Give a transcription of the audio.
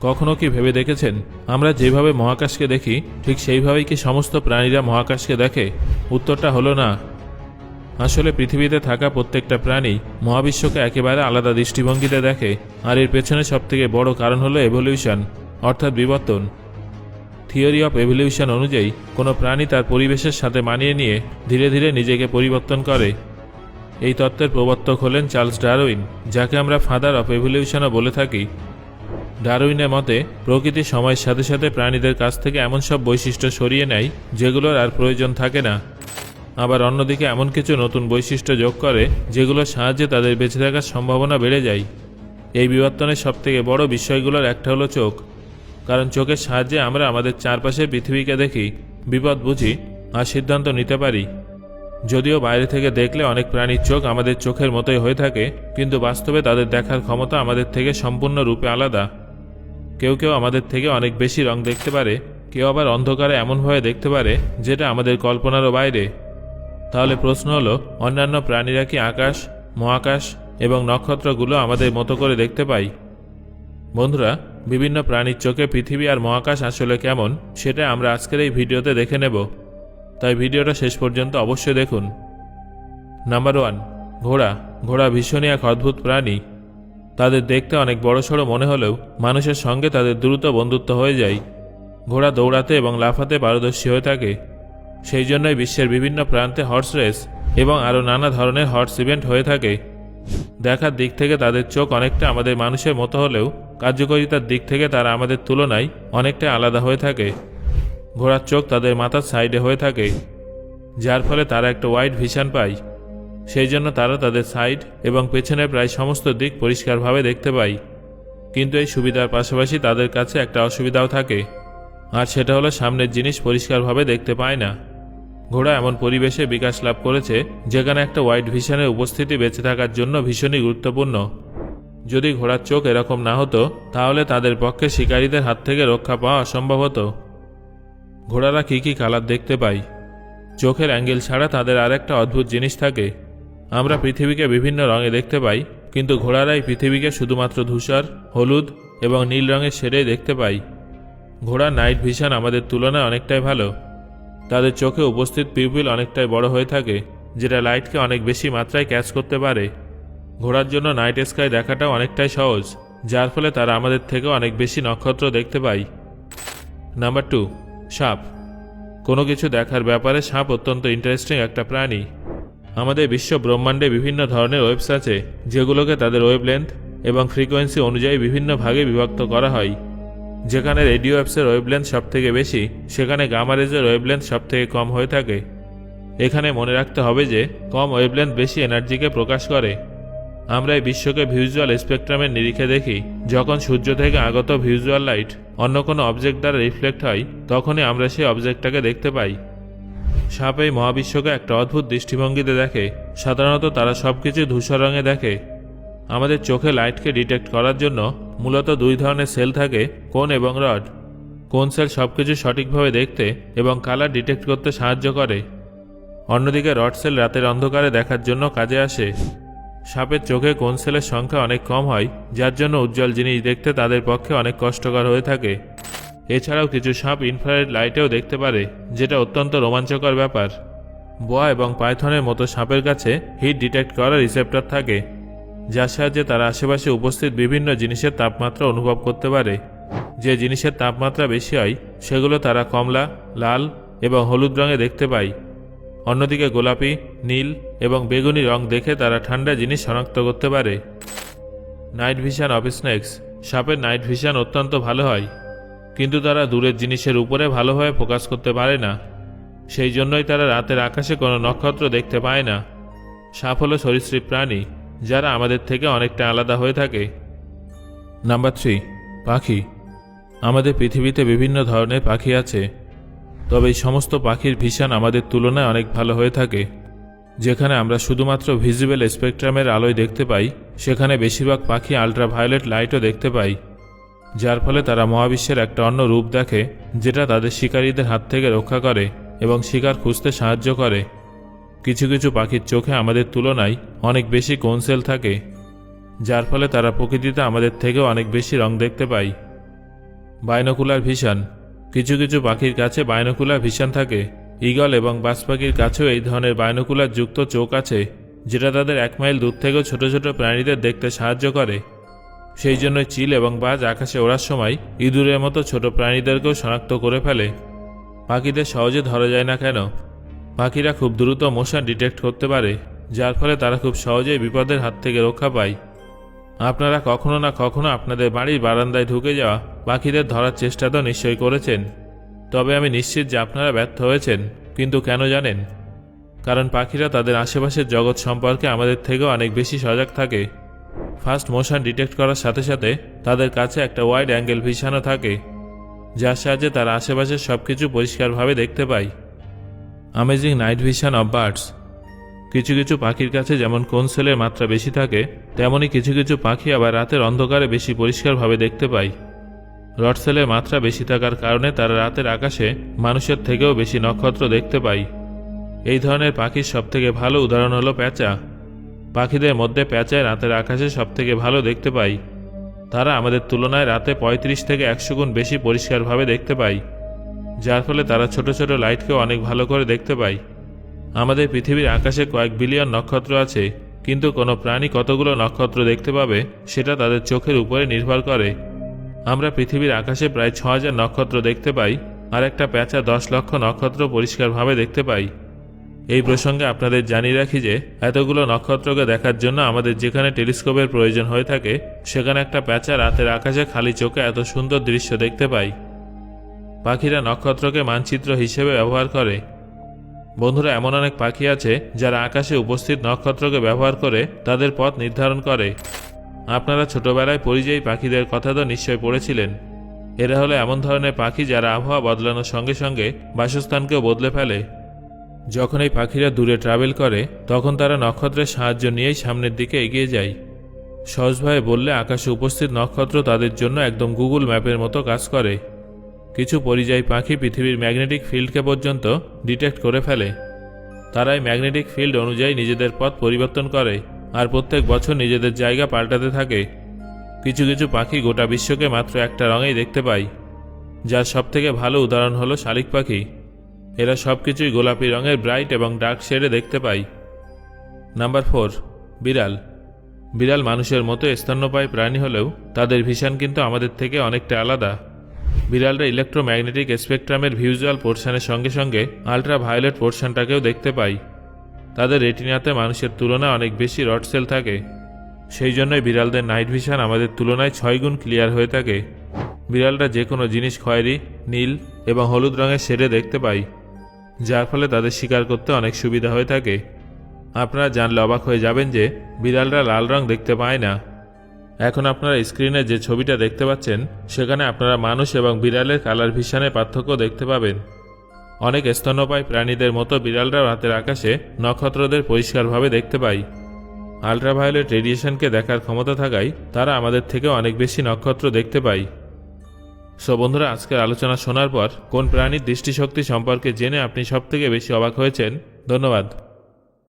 কখনো কি ভেবে দেখেছেন আমরা যেভাবে মহাকাশকে দেখি ঠিক সেইভাবেই কি সমস্ত প্রাণীরা মহাকাশকে দেখে? উত্তরটা হলো না। আসলে পৃথিবীতে থাকা প্রত্যেকটা প্রাণী মহাবিশ্বকে একেবারে আলাদা দৃষ্টিভঙ্গিতে দেখে, আর এর পেছনে সবথেকে বড় কারণ হলো এভলিউশন, অর্থাৎ বিবর্তন। থিওরি অফ এভলিউশন অনুযায়ী কোনো প্রাণী তার পরিবেশের সাথে মানিয়ে নিয়ে ধীরে ধীরে নিজেকে পরিবর্তন করে। এই তত্ত্বের প্রবর্তক হলেন চার্লস ডারউইন, যাকে আমরা ফাদার অফ এভলিউশনও বলে থাকি। ডারউইনের মতে প্রকৃতি সময়ের সাথে সাথে প্রাণীদের কাছ থেকে এমন সব বৈশিষ্ট্য সরিয়ে নেয় যেগুলোর আর প্রয়োজন থাকে না, আবার অন্যদিকে এমন কিছু নতুন বৈশিষ্ট্য যোগ করে যেগুলোর সাহায্যে তাদের বেঁচে থাকার সম্ভাবনা বেড়ে যায়। এই বিবর্তনের সবথেকে বড় বিষয়গুলোর একটা হলো চোখ। কারণ চোখের সাহায্যে আমরা আমাদের চারপাশের পৃথিবীকে দেখি, বিপদ বুঝি আর সিদ্ধান্ত নিতে পারি। যদিও বাইরে থেকে দেখলে অনেক প্রাণীর চোখ আমাদের চোখের মতোই হয়ে থাকে, কিন্তু বাস্তবে তাদের দেখার ক্ষমতা আমাদের থেকে সম্পূর্ণরূপে আলাদা। কেউ কেউ আমাদের থেকে অনেক বেশি রং দেখতে পারে, কেউ আবার অন্ধকারে এমনভাবে দেখতে পারে যেটা আমাদের কল্পনারও বাইরে। তাহলে প্রশ্ন হলো, অন্যান্য প্রাণীরা কি আকাশ, মহাকাশ এবং নক্ষত্রগুলো আমাদের মতো করে দেখতে পায়? বন্ধুরা, বিভিন্ন প্রাণীর চোখে পৃথিবী আর মহাকাশ আসলে কেমন সেটা আমরা আজকের এই ভিডিওতে দেখে নেব, তাই ভিডিওটা শেষ পর্যন্ত অবশ্যই দেখুন। নাম্বার 1, ঘোড়া। ঘোড়া ভীষণই এক অদ্ভুত প্রাণী। তাদের দেখতে অনেক বড়সড় মনে হলেও মানুষের সঙ্গে তাদের দ্রুত বন্ধুত্ব হয়ে যায়। ঘোড়া দৌড়াতে এবং লাফাতে পারদর্শী হয়ে থাকে। সেই জন্যই বিশ্বের বিভিন্ন প্রান্তে হর্স রেস এবং আরও নানা ধরনের হর্স ইভেন্ট হয়ে থাকে। দেখার দিক থেকে তাদের চোখ অনেকটা আমাদের মানুষের মতো হলেও কার্যকারিতার দিক থেকে তারা আমাদের তুলনায় অনেকটা আলাদা হয়ে থাকে। ঘোড়ার চোখ তাদের মাথার সাইডে হয়ে থাকে, যার ফলে তারা একটা ওয়াইড ভিশন পায়। সেই জন্য তারা তাদের সাইড এবং পেছনের প্রায় সমস্ত দিক পরিষ্কারভাবে দেখতে পায়। কিন্তু এই সুবিধার পাশাপাশি তাদের কাছে একটা অসুবিধাও থাকে, আর সেটা হলো সামনের জিনিস পরিষ্কারভাবে দেখতে পায় না। ঘোড়া এমন পরিবেশে বিকাশ লাভ করেছে যেখানে একটা ওয়াইড ভিশনের উপস্থিতি বেঁচে থাকার জন্য ভীষণই গুরুত্বপূর্ণ। যদি ঘোড়ার চোখ এরকম না হতো তাহলে তাদের পক্ষে শিকারীদের হাত থেকে রক্ষা পাওয়া অসম্ভব হতো। ঘোড়ারা কী কী কালার দেখতে পায়? চোখের অ্যাঙ্গেল ছাড়া তাদের আরেকটা অদ্ভুত জিনিস থাকে। আমরা পৃথিবীকে বিভিন্ন রঙে দেখতে পাই, কিন্তু ঘোড়ারাই পৃথিবীকে শুধুমাত্র ধূসর, হলুদ এবং নীল রঙের শেডেই দেখতে পাই। ঘোড়ার নাইট ভিশন আমাদের তুলনায় অনেকটাই ভালো। তাদের চোখে উপস্থিত পিউপিল অনেকটাই বড় হয়ে থাকে, যেটা লাইটকে অনেক বেশি মাত্রায় ক্যাচ করতে পারে। ঘোড়ার জন্য নাইট স্কাই দেখাটাও অনেকটাই সহজ, যার ফলে তারা আমাদের থেকে অনেক বেশি নক্ষত্র দেখতে পায়। নাম্বার 2, সাপ। কোনো কিছু দেখার ব্যাপারে সাপ অত্যন্ত ইন্টারেস্টিং একটা প্রাণী। আমাদের বিশ্ব ব্রহ্মাণ্ডে বিভিন্ন ধরনের ওয়েভস আছে, যেগুলোকে তাদের ওয়েভলেন্থ এবং ফ্রিকোয়েন্সি অনুযায়ী বিভিন্ন ভাগে বিভক্ত করা হয়। যেখানে রেডিও ওয়েভসের ওয়েভলেন্থ সবথেকে বেশি, সেখানে গামা রেজের ওয়েভলেন্থ সবথেকে কম হয়ে থাকে। এখানে মনে রাখতে হবে যে কম ওয়েভলেন্থ বেশি এনার্জিকে প্রকাশ করে। আমরা এই বিশ্বকে ভিজুয়াল স্পেকট্রামের নিরিখে দেখি। যখন সূর্য থেকে আগত ভিজুয়াল লাইট অন্য কোনো অবজেক্ট দ্বারা রিফ্লেক্ট হয়, তখনই আমরা সেই অবজেক্টটাকে দেখতে পাই। সাপ এই মহাবিশ্বকে একটা অদ্ভুত দৃষ্টিভঙ্গিতে দেখে। সাধারণত তারা সবকিছু ধূসর রঙে দেখে। আমাদের চোখে লাইটকে ডিটেক্ট করার জন্য মূলত 2 ধরনের সেল থাকে, কোন এবং রড। কোন সেল সবকিছু সঠিকভাবে দেখতে এবং কালার ডিটেক্ট করতে সাহায্য করে। অন্যদিকে রড সেল রাতের অন্ধকারে দেখার জন্য কাজে আসে। সাপের চোখে কোন সেলের সংখ্যা অনেক কম হয়, যার জন্য উজ্জ্বল জিনিস দেখতে তাদের পক্ষে অনেক কষ্টকর হয়ে থাকে। এছাড়াও কিছু সাপ ইনফ্রারেড লাইটেও দেখতে পারে, যেটা অত্যন্ত রোমাঞ্চকর ব্যাপার। বোয়া এবং পাইথনের মতো সাপের কাছে হিট ডিটেক্ট করার রিসেপ্টর থাকে, যার সাহায্যে তারা আশেপাশে উপস্থিত বিভিন্ন জিনিসের তাপমাত্রা অনুভব করতে পারে। যে জিনিসের তাপমাত্রা বেশি হয় সেগুলো তারা কমলা, লাল এবং হলুদ রঙে দেখতে পায়। অন্যদিকে গোলাপি, নীল এবং বেগুনি রং দেখে তারা ঠান্ডা জিনিস শনাক্ত করতে পারে। Night vision of snake's. সাপের নাইট ভিশন অত্যন্ত ভালো হয়, কিন্তু তারা দূরের জিনিসের উপরে ভালোভাবে ফোকাস করতে পারে না। সেই জন্যই তারা রাতের আকাশে কোনো নক্ষত্র দেখতে পায় না। সাপ হলো সরীসৃপ প্রাণী, যারা আমাদের থেকে অনেকটা আলাদা হয়ে থাকে। নাম্বার 3, পাখি। আমাদের পৃথিবীতে বিভিন্ন ধরনের পাখি আছে, তবে এই সমস্ত পাখির ভিশন আমাদের তুলনায় অনেক ভালো হয়ে থাকে। যেখানে আমরা শুধুমাত্র ভিজিবল স্পেকট্রামের আলোয় দেখতে পাই, সেখানে বেশিরভাগ পাখি আল্ট্রাভায়োলেট লাইটও দেখতে পায়, যার ফলে তারা মহাবিশ্বের একটা অন্য রূপ দেখে, যেটা তাদের শিকারীদের হাত থেকে রক্ষা করে এবং শিকার খুঁজতে সাহায্য করে। কিছু কিছু পাখির চোখে আমাদের তুলনায় অনেক বেশি কোন সেল থাকে, যার ফলে তারা প্রকৃতিতে আমাদের থেকেও অনেক বেশি রং দেখতে পায়। Binocular vision. কিছু কিছু পাখির কাছে বাইনোকুলার ভিশন থাকে। ঈগল এবং বাজ পাখির কাছেও এই ধরনের বাইনোকুলার যুক্ত চোখ আছে, যেটা তাদের 1 মাইল দূর থেকেও ছোট ছোট প্রাণীদের দেখতে সাহায্য করে। সেই জন্য চিল এবং বাজ আকাশে ওড়ার সময় ইঁদুরের মতো ছোট প্রাণীদেরকেও শনাক্ত করে ফেলে। পাখিদের সহজে ধরা যায় না কেন? পাখিরা খুব দ্রুত মোশন ডিটেক্ট করতে পারে, যার ফলে তারা খুব সহজেই বিপদের হাত থেকে রক্ষা পায়। আপনারা কখনো না কখনো আপনাদের বাড়ির বারান্দায় ঢুকে যাওয়া পাখিদের ধরার চেষ্টা তো নিশ্চয়ই করেছেন। তবে আমি নিশ্চিত যে আপনারা ব্যর্থ হয়েছেন। কিন্তু কেন জানেন? কারণ পাখিরা তাদের আশেপাশের জগৎ সম্পর্কে আমাদের থেকেও অনেক বেশি সজাগ থাকে। ফাস্ট মোশন ডিটেক্ট করার সাথে সাথে তাদের কাছে একটা ওয়াইড অ্যাঙ্গেল ভিশনও থাকে, যার সাহায্যে তারা আশেপাশের সবকিছু পরিষ্কারভাবে দেখতে পায়। Amazing night vision of birds. কিছু কিছু পাখির কাছে যেমন কোনসেলের মাত্রা বেশি থাকে, তেমনি কিছু কিছু পাখি আবার রাতের অন্ধকারে বেশি পরিষ্কারভাবে দেখতে পায়। রডসেলের মাত্রা বেশি থাকার কারণে তারা রাতের আকাশে মানুষের থেকেও বেশি নক্ষত্র দেখতে পায়। এই ধরনের পাখির সবথেকে ভালো উদাহরণ হলো পেঁচা। পাখিদের মধ্যে পেঁচায় রাতের আকাশে সবথেকে ভালো দেখতে পায়। তারা আমাদের তুলনায় রাতে 35 থেকে 100 গুণ বেশি পরিষ্কারভাবে দেখতে পায়, যার ফলে তারা ছোট ছোট লাইটকেও অনেক ভালো করে দেখতে পায়। আমাদের পৃথিবীর আকাশে কয়েক বিলিয়ন নক্ষত্র আছে, কিন্তু কোনো প্রাণী কতগুলো নক্ষত্র দেখতে পাবে সেটা তাদের চোখের উপরে নির্ভর করে। আমরা পৃথিবীর আকাশে প্রায় 6000 নক্ষত্র দেখতে পাই, আর একটা পেঁচা 10 লক্ষ নক্ষত্র পরিষ্কারভাবে দেখতে পাই। এই প্রসঙ্গে আপনাদের জানিয়ে রাখি যে এতগুলো নক্ষত্রকে দেখার জন্য আমাদের যেখানে টেলিস্কোপের প্রয়োজন হয়ে থাকে, সেখানে একটা পেঁচা রাতের আকাশে খালি চোখে এত সুন্দর দৃশ্য দেখতে পাই। পাখিরা নক্ষত্রকে মানচিত্র হিসেবে ব্যবহার করে। বন্ধুরা, এমন অনেক পাখি আছে যারা আকাশে উপস্থিত নক্ষত্রকে ব্যবহার করে তাদের পথ নির্ধারণ করে। আপনারা ছোটবেলায় পরিযায়ী পাখিদের কথা তো নিশ্চয় পড়েছিলেন। এরা হলো এমন ধরনের পাখি যারা আবহাওয়া বদলানোর সঙ্গে সঙ্গে বাসস্থানকেও বদলে ফেলে। যখন এই পাখিরা দূরে ট্রাভেল করে, তখন তারা নক্ষত্রের সাহায্য নিয়েই সামনের দিকে এগিয়ে যায়। সহজভাবে বললে আকাশে উপস্থিত নক্ষত্র তাদের জন্য একদম গুগল ম্যাপের মতো কাজ করে। কিছু পরিযায়ী পাখি পৃথিবীর ম্যাগনেটিক ফিল্ডকে পর্যন্ত ডিটেক্ট করে ফেলে। তারা এই ম্যাগনেটিক ফিল্ড অনুযায়ী নিজেদের পথ পরিবর্তন করে আর প্রত্যেক বছর নিজেদের জায়গা পাল্টাতে থাকে। কিছু কিছু পাখি গোটা বিশ্বকে মাত্র একটা রঙেই দেখতে পায়, যার সবথেকে ভালো উদাহরণ হলো শালিক পাখি। এরা সবকিছুই গোলাপি রঙের ব্রাইট এবং ডার্ক শেডে দেখতে পায়। নাম্বার 4, বিড়াল। বিড়াল মানুষের মতো স্তন্যপায়ী প্রাণী হলেও তাদের ভিশন কিন্তু আমাদের থেকে অনেকটা আলাদা। বিড়ালরা ইলেকট্রোম্যাগনেটিক স্পেকট্রামের ভিজুয়াল পোর্শনের সঙ্গে সঙ্গে আলট্রা ভায়োলেট পোর্শনটাকেও দেখতে পায়। তাদের রেটিনাতে মানুষের তুলনায় অনেক বেশি রড সেল থাকে। সেই জন্যই বিড়ালদের নাইট ভিশন আমাদের তুলনায় 6 গুণ ক্লিয়ার হয়ে থাকে। বিড়ালরা যে কোনো জিনিস খয়েরি, নীল এবং হলুদ রঙের শেডে দেখতে পায়, যার ফলে তাদের শিকার করতে অনেক সুবিধা হয়ে থাকে। আপনারা জানলে অবাক হয়ে যাবেন যে বিড়ালরা লাল রং দেখতে পায় না। এখন আপনারা স্ক্রিনে যে ছবিটা দেখতে পাচ্ছেন, সেখানে আপনারা মানুষ এবং বিড়ালের কালার ভিশনের পার্থক্য দেখতে পাবেন। অনেক স্তন্যপায়ী প্রাণীদের মতো বিড়ালরাও রাতের আকাশে নক্ষত্রদের পরিষ্কারভাবে দেখতে পায়। আলট্রাভায়োলেট রেডিয়েশনকে দেখার ক্ষমতা থাকায় তারা আমাদের থেকে অনেক বেশি নক্ষত্র দেখতে পায়। সো বন্ধুরা, আজকের আলোচনা শোনার পর কোন প্রাণীর দৃষ্টিশক্তি সম্পর্কে জেনে আপনি সবথেকে বেশি অবাক হয়েছেন? ধন্যবাদ।